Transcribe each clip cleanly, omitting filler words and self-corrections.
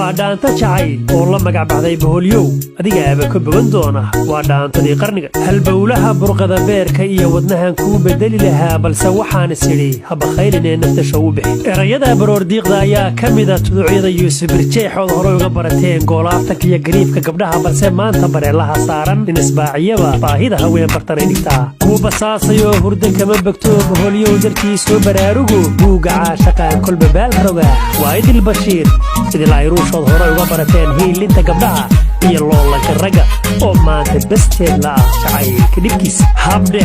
وادانتا جعيل والله مقع بعضي بهوليو adiga aba ka bogan doona waa dhaantadii qarniga halbowlaha burqada beerka iyo wadnahan ku bedeli lahaa balse waxaan isiri haba khaylinee naftasha u bixi erayada baroor diiqda ayaa kamida tuducyada Yuusuf Birjeexood hore uga barateen goolaafta iyo gariifka gabdhaha balse maanta bareelaha saaran in isbaaciyaba baahida haween bartanay dhigtaa kuwa basaasayo hurda kama bagto boholyo dartiisu baraarugu buuga caashaqaan kolba baal roga waa idil bashiir sidii layruushood hore uga barateen hiilinta gabdhaha iyo loolanka raga oo maanta basteed la jacaylka dhibkiisa habdhe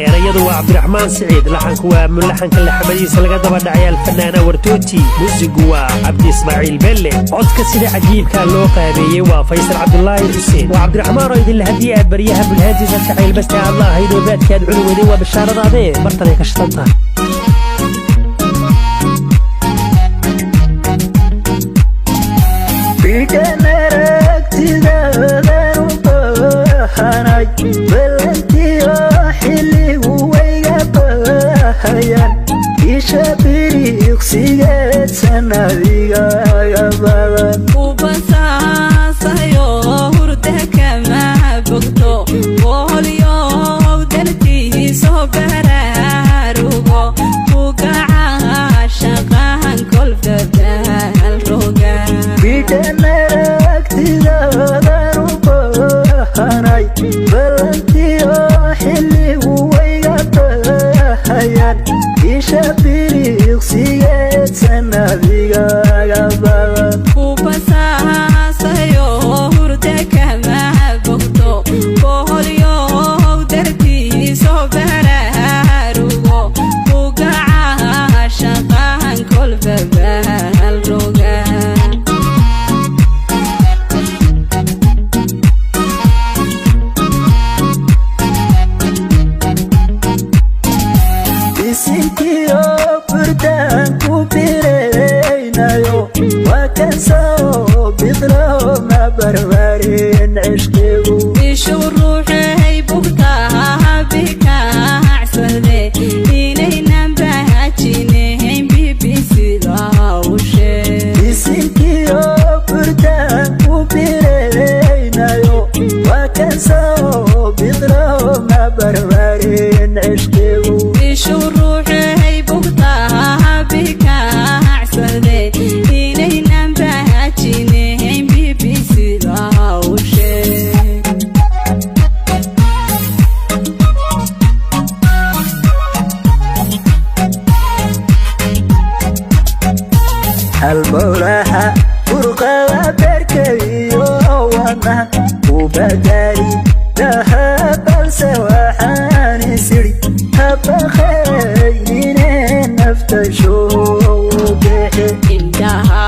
erayadu waa Cabdiraxmaan Saciid laxanku waa mulaxanka laxmadiisa laga daba dhacay alfanaana wartooti muusigu waa Cabdi Ismaaciil Belle codka sida cajiibka loo qaabeeyay waa Faysal Cabdullaahi Xuseen waa Cabdiraxmaan oo idin lahadii aad bariyaha bulhaadiisa jacayl basteed Allah haydo baadkaad culuwday waa bashaaradaade bartanay ka shaqanta سيجت سناديغا غبادن وبساسايو هردك ما بقتو بوليو درتيسو براروغو وقعا شقاهن كل فدال روغا بيتنرك تزادن وبهاناي بلنتيو حلي ويغبهايان يشابيريق سيجت سناديغا غبادن وبساسايو هردك ما بقتو بوليو درتيسو براروغو وقعا شقاهن كل فدال روغا Sintiyo furdan ku biraynayo waa kan soo bidlo ma barbarin cishqigu ishu ruuxay bugtaha bika casade inaynan bahajinayn BBC laawshe Sintiyo furdan ku biraynayo waa kan soo bidlo ma barbarin cishqigu ishu ruuxay bugtaha bika casade inaynan bahajinayn BBC laawshe halbowlaha burqada beerkayo wadna u badali laha balse waxaan isiri haba khayrine naftasho bexe indhaha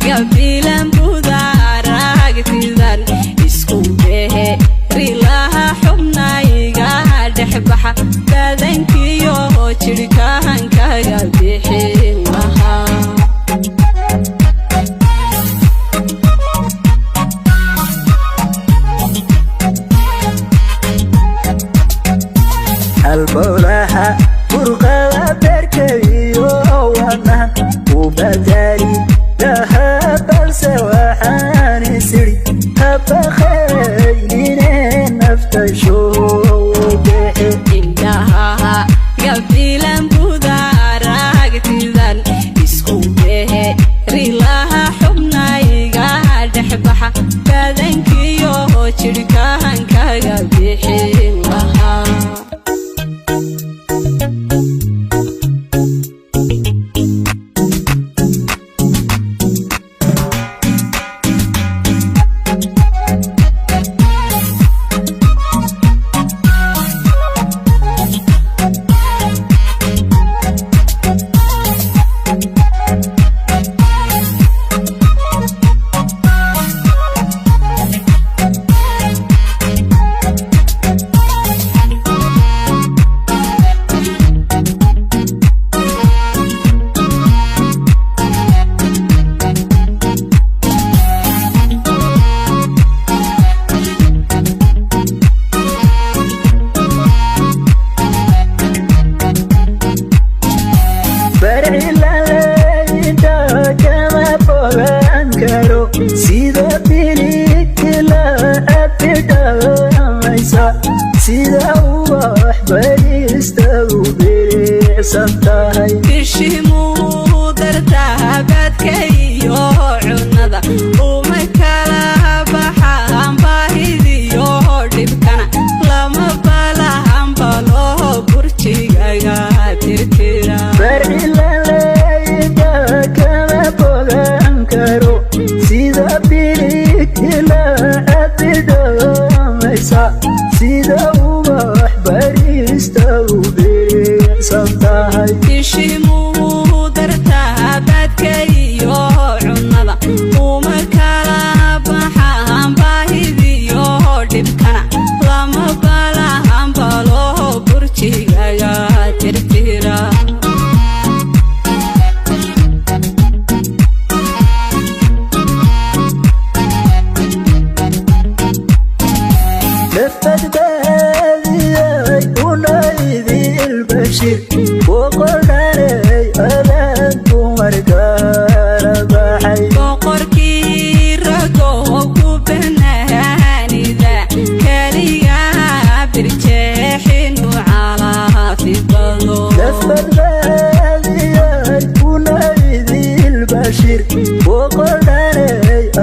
gabilan budaaragtidan isku behe rilaha xubnayga dhexbaxa badankiyo jirkahankaga bixin lahaa halbowlaha burqada beerkayo wadna u badali laha balse waxaan isiri haba khayrine naftasho bexe indhaha gabilan budaaragtidan isku behe rilaha xubnayga dhexbaxa badankiyo jirkahankaga bixin lahaa karo sida bilikila abidhamaysa sida ubax barista u bilicsan tahay bishimuu dartaa baadka iyo cunada uma kala baxaan baahidiyo dhibkana lama balahan balo burjigaga tirtira barcilaleyda kama bogan karo sida bilikila abidhamaysa sida ubax barista u bilicsan tahay bishimuu dartaa baadka iyo cunada uma kala baxaan baahidiyo dhibkana lama balahan balo burjigaga tirtira لفتباديي ونايدي البشير وقرني أذنكم مرقار بحي boqorkii ragoo ku banaanida kaliya birjeexinu calaafi bado لفتباديي ونايدي البشير وقرني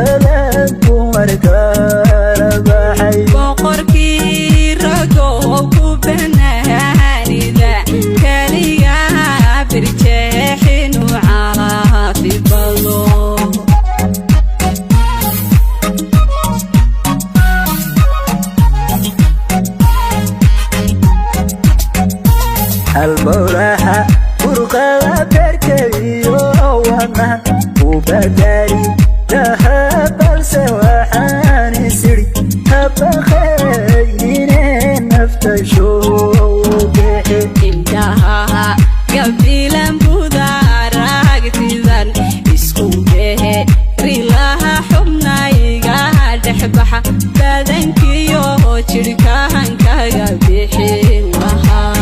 أذنكم مرقار بحي boqorkii ragoo ku banaanida kaliya birjeexinu calaafi bado البوراحة فرقة بركي وانا وبداري لها بلسة وحاني سري هبا خيرين نفتشو بحي indhaha gabilan budaaragtidan isku behe rilaha xubnayga dhexbaxa badankiyo jirkahankaga bixin lahaa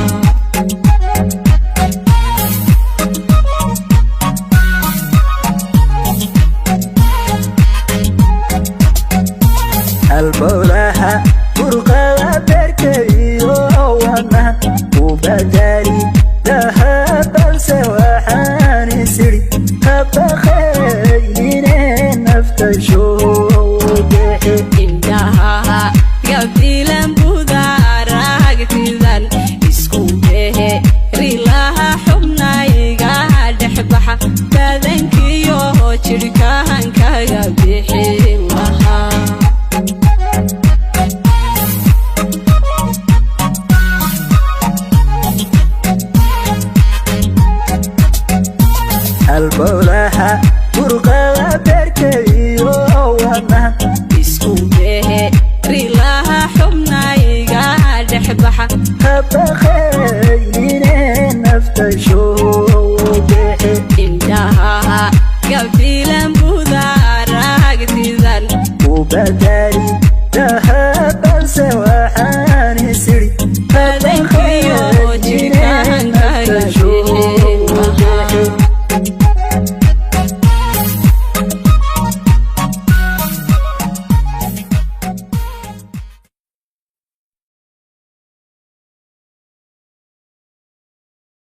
البوراحة فرقة بركي وانا وبداري لها بلسة وحاني سري هبا خيرين نفتشو بحي indhaha gabilan budaaragtidan isku behe rilaha xubnayga dhexbaxa badankiyo jirkahankaga bixin lahaa البوراحة فرقة بركي وانا isku behe rilaha xubnayga dhexbaxa هبا خير